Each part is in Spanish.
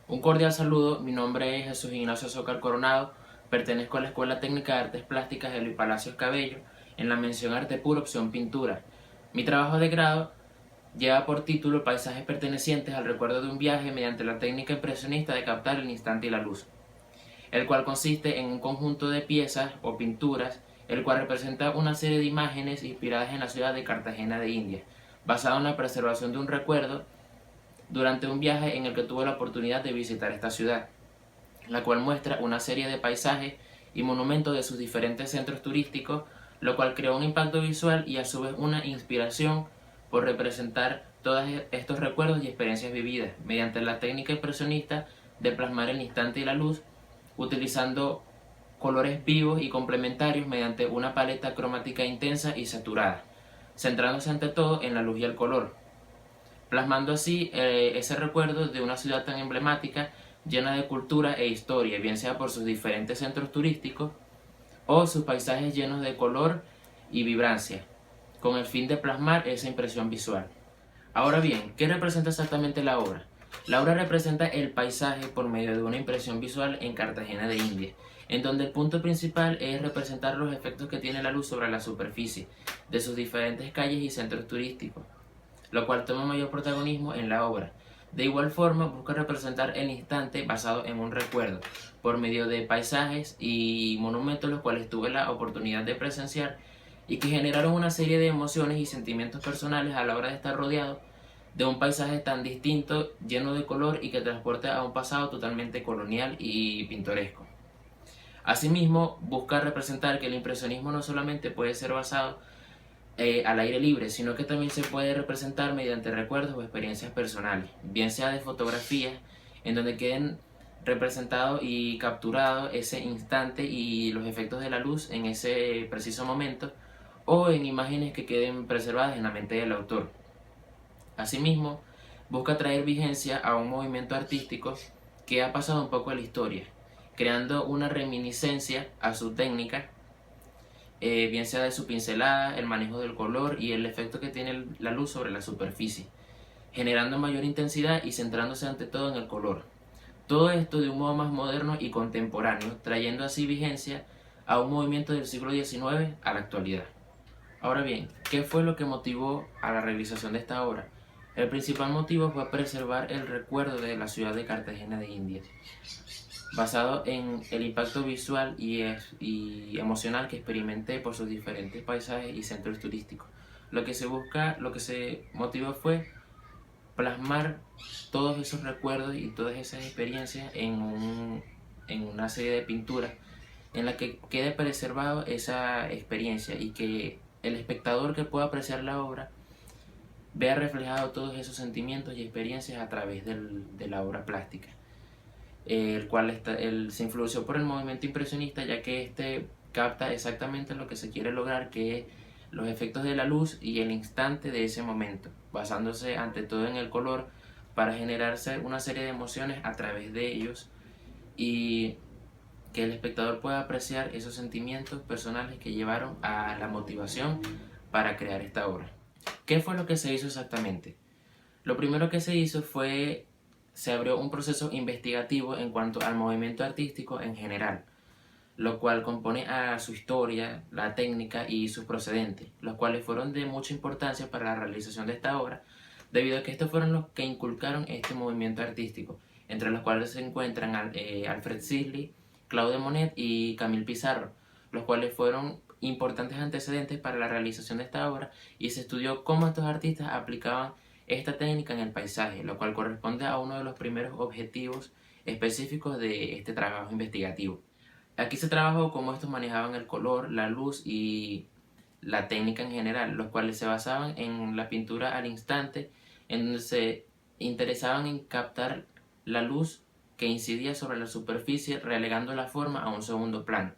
Un cordial saludo, mi nombre es Jesús Ignacio Zócar Coronado, pertenezco a la Escuela Técnica de Artes Plásticas de Luis Palacios Cabello, en la mención Arte Puro, opción Pintura. Mi trabajo de grado lleva por título Paisajes pertenecientes al recuerdo de un viaje mediante la técnica impresionista de captar el instante y la luz, el cual consiste en un conjunto de piezas o pinturas, el cual representa una serie de imágenes inspiradas en la ciudad de Cartagena de India, basado en la preservación de un recuerdo durante un viaje en el que tuve la oportunidad de visitar esta ciudad, la cual muestra una serie de paisajes y monumentos de sus diferentes centros turísticos, lo cual creó un impacto visual y a su vez una inspiración por representar todos estos recuerdos y experiencias vividas mediante la técnica impresionista de plasmar el instante y la luz, utilizando colores vivos y complementarios mediante una paleta cromática intensa y saturada, centrándose ante todo en la luz y el color, plasmando así ese recuerdo de una ciudad tan emblemática, llena de cultura e historia, bien sea por sus diferentes centros turísticos o sus paisajes llenos de color y vibrancia, con el fin de plasmar esa impresión visual. Ahora bien, ¿qué representa exactamente la obra? La obra representa el paisaje por medio de una impresión visual en Cartagena de India, en donde el punto principal es representar los efectos que tiene la luz sobre la superficie de sus diferentes calles y centros turísticos, lo cual toma mayor protagonismo en la obra. De igual forma, busca representar el instante basado en un recuerdo, por medio de paisajes y monumentos los cuales tuve la oportunidad de presenciar y que generaron una serie de emociones y sentimientos personales a la hora de estar rodeado de un paisaje tan distinto, lleno de color y que transporta a un pasado totalmente colonial y pintoresco. Asimismo, busca representar que el impresionismo no solamente puede ser basado al aire libre, sino que también se puede representar mediante recuerdos o experiencias personales, bien sea de fotografías, en donde queden representados y capturados ese instante y los efectos de la luz en ese preciso momento, o en imágenes que queden preservadas en la mente del autor. Asimismo, busca traer vigencia a un movimiento artístico que ha pasado un poco a la historia, creando una reminiscencia a su técnica, bien sea de su pincelada, el manejo del color y el efecto que tiene la luz sobre la superficie, generando mayor intensidad y centrándose ante todo en el color. Todo esto de un modo más moderno y contemporáneo, trayendo así vigencia a un movimiento del siglo XIX a la actualidad. Ahora bien, ¿qué fue lo que motivó a la realización de esta obra? El principal motivo fue preservar el recuerdo de la ciudad de Cartagena de Indias, basado en el impacto visual y emocional que experimenté por sus diferentes paisajes y centros turísticos. Lo que se motivó fue plasmar todos esos recuerdos y todas esas experiencias en una serie de pinturas en la que quede preservado esa experiencia y que el espectador que pueda apreciar la obra vea reflejado todos esos sentimientos y experiencias a través de la obra plástica, el cual se influenció por el movimiento impresionista, ya que este capta exactamente lo que se quiere lograr, que es los efectos de la luz y el instante de ese momento, basándose ante todo en el color para generarse una serie de emociones a través de ellos y que el espectador pueda apreciar esos sentimientos personales que llevaron a la motivación para crear esta obra. ¿Qué fue lo que se hizo exactamente? Lo primero que se hizo fue, se abrió un proceso investigativo en cuanto al movimiento artístico en general, lo cual compone a su historia, la técnica y sus procedentes, los cuales fueron de mucha importancia para la realización de esta obra, debido a que estos fueron los que inculcaron este movimiento artístico, entre los cuales se encuentran Alfred Sisley, Claude Monet y Camille Pissarro, los cuales fueron importantes antecedentes para la realización de esta obra y se estudió cómo estos artistas aplicaban esta técnica en el paisaje, lo cual corresponde a uno de los primeros objetivos específicos de este trabajo investigativo. Aquí se trabajó cómo estos manejaban el color, la luz y la técnica en general, los cuales se basaban en la pintura al instante, en donde se interesaban en captar la luz que incidía sobre la superficie, relegando la forma a un segundo plano,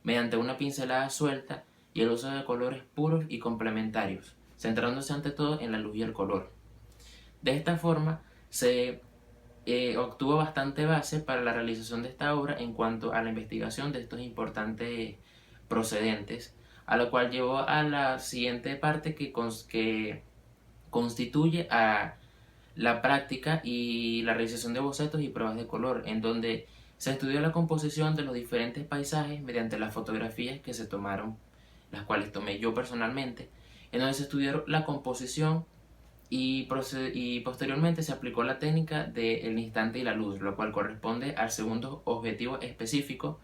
mediante una pincelada suelta y el uso de colores puros y complementarios, centrándose ante todo en la luz y el color. De esta forma se obtuvo bastante base para la realización de esta obra en cuanto a la investigación de estos importantes procedentes, a lo cual llevó a la siguiente parte que constituye a la práctica y la realización de bocetos y pruebas de color, en donde se estudió la composición de los diferentes paisajes mediante las fotografías que se tomaron, las cuales tomé yo personalmente, en donde se estudió la composición y posteriormente se aplicó la técnica del instante y la luz, lo cual corresponde al segundo objetivo específico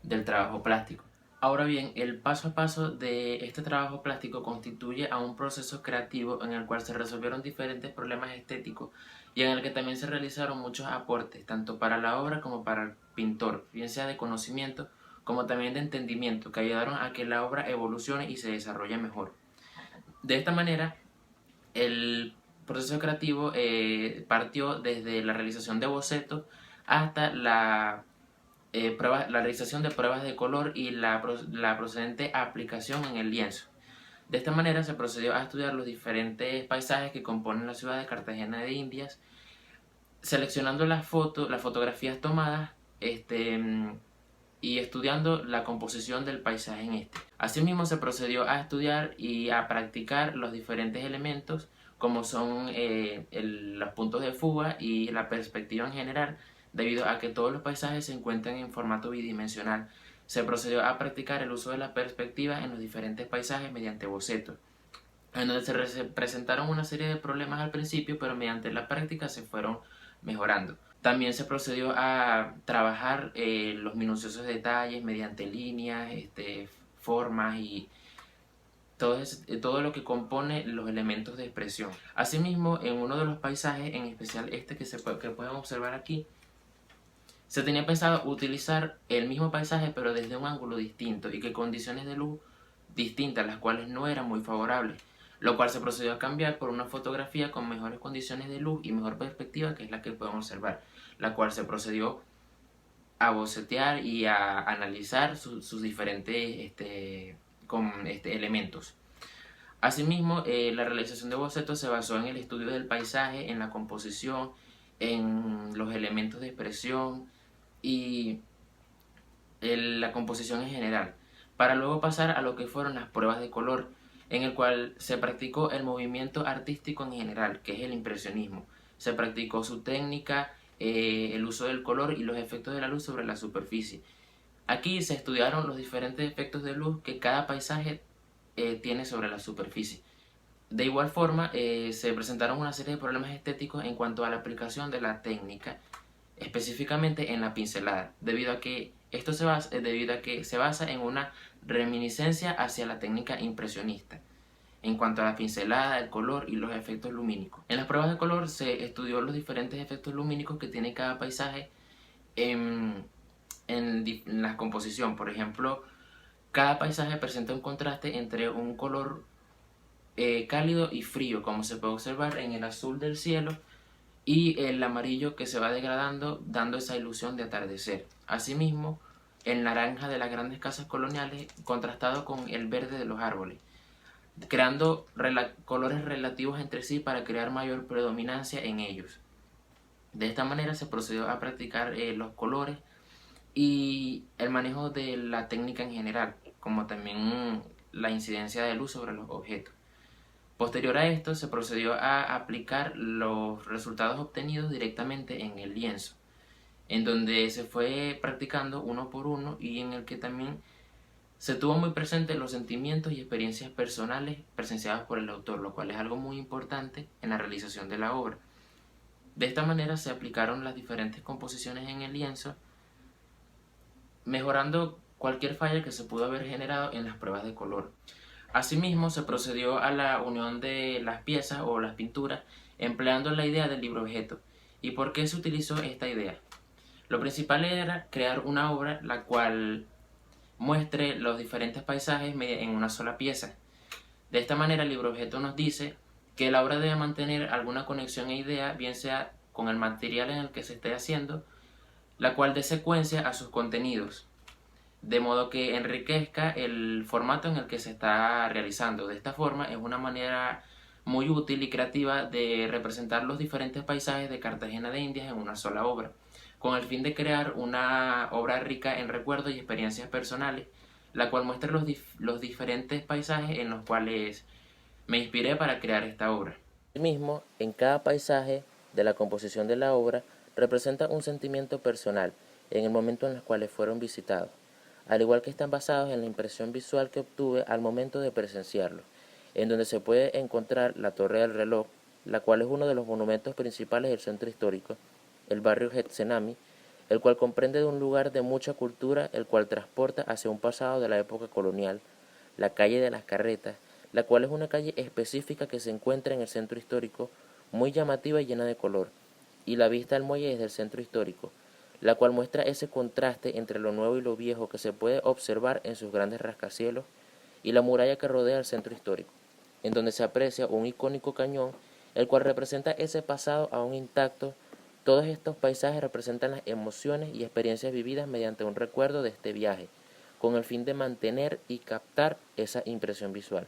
del trabajo plástico. Ahora bien, el paso a paso de este trabajo plástico constituye a un proceso creativo en el cual se resolvieron diferentes problemas estéticos y en el que también se realizaron muchos aportes, tanto para la obra como para el pintor, bien sea de conocimiento como también de entendimiento, que ayudaron a que la obra evolucione y se desarrolle mejor. De esta manera, el proceso creativo partió desde la realización de bocetos hasta la realización de pruebas de color y la procedente aplicación en el lienzo. De esta manera se procedió a estudiar los diferentes paisajes que componen la ciudad de Cartagena de Indias, seleccionando las fotografías tomadas y estudiando la composición del paisaje en este. Asimismo se procedió a estudiar y a practicar los diferentes elementos como son los puntos de fuga y la perspectiva en general, debido a que todos los paisajes se encuentran en formato bidimensional. Se procedió a practicar el uso de la perspectiva en los diferentes paisajes mediante bocetos, en donde se presentaron una serie de problemas al principio, pero mediante la práctica se fueron mejorando. También se procedió a trabajar los minuciosos detalles mediante líneas, formas y todo lo que compone los elementos de expresión. Asimismo, en uno de los paisajes, en especial que pueden observar aquí, se tenía pensado utilizar el mismo paisaje pero desde un ángulo distinto y que condiciones de luz distintas, las cuales no eran muy favorables, lo cual se procedió a cambiar por una fotografía con mejores condiciones de luz y mejor perspectiva, que es la que pueden observar, la cual se procedió a bocetear y a analizar sus diferentes elementos. Asimismo, la realización de bocetos se basó en el estudio del paisaje, en la composición, en los elementos de expresión y la composición en general, para luego pasar a lo que fueron las pruebas de color, en el cual se practicó el movimiento artístico en general, que es el impresionismo. Se practicó su técnica, el uso del color y los efectos de la luz sobre la superficie. Aquí se estudiaron los diferentes efectos de luz que cada paisaje tiene sobre la superficie. De igual forma, se presentaron una serie de problemas estéticos en cuanto a la aplicación de la técnica, específicamente en la pincelada, debido a que se basa en una reminiscencia hacia la técnica impresionista, en cuanto a la pincelada, el color y los efectos lumínicos. En las pruebas de color se estudió los diferentes efectos lumínicos que tiene cada paisaje en la composición. Por ejemplo, cada paisaje presenta un contraste entre un color cálido y frío, como se puede observar en el azul del cielo y el amarillo que se va degradando, dando esa ilusión de atardecer. Asimismo, el naranja de las grandes casas coloniales contrastado con el verde de los árboles, creando colores relativos entre sí para crear mayor predominancia en ellos. De esta manera se procedió a practicar los colores y el manejo de la técnica en general, como también la incidencia de luz sobre los objetos. Posterior a esto se procedió a aplicar los resultados obtenidos directamente en el lienzo, en donde se fue practicando uno por uno y en el que también se tuvo muy presente los sentimientos y experiencias personales presenciadas por el autor, lo cual es algo muy importante en la realización de la obra. De esta manera se aplicaron las diferentes composiciones en el lienzo, mejorando cualquier falla que se pudo haber generado en las pruebas de color. Asimismo, se procedió a la unión de las piezas o las pinturas empleando la idea del libro objeto. ¿Y por qué se utilizó esta idea? Lo principal era crear una obra la cual muestre los diferentes paisajes en una sola pieza. De esta manera, el libro objeto nos dice que la obra debe mantener alguna conexión e idea, bien sea con el material en el que se esté haciendo, la cual dé secuencia a sus contenidos, de modo que enriquezca el formato en el que se está realizando. De esta forma es una manera muy útil y creativa de representar los diferentes paisajes de Cartagena de Indias en una sola obra, con el fin de crear una obra rica en recuerdos y experiencias personales, la cual muestra los diferentes paisajes en los cuales me inspiré para crear esta obra. Asimismo, en cada paisaje de la composición de la obra representan un sentimiento personal en el momento en los cuales fueron visitados, al igual que están basados en la impresión visual que obtuve al momento de presenciarlo, en donde se puede encontrar la Torre del Reloj, la cual es uno de los monumentos principales del centro histórico, el barrio Getsenami, el cual comprende de un lugar de mucha cultura, el cual transporta hacia un pasado de la época colonial, la calle de las Carretas, la cual es una calle específica que se encuentra en el centro histórico, muy llamativa y llena de color, y la vista al muelle desde el centro histórico, la cual muestra ese contraste entre lo nuevo y lo viejo que se puede observar en sus grandes rascacielos, y la muralla que rodea el centro histórico, en donde se aprecia un icónico cañón, el cual representa ese pasado aún intacto. Todos estos paisajes representan las emociones y experiencias vividas mediante un recuerdo de este viaje, con el fin de mantener y captar esa impresión visual.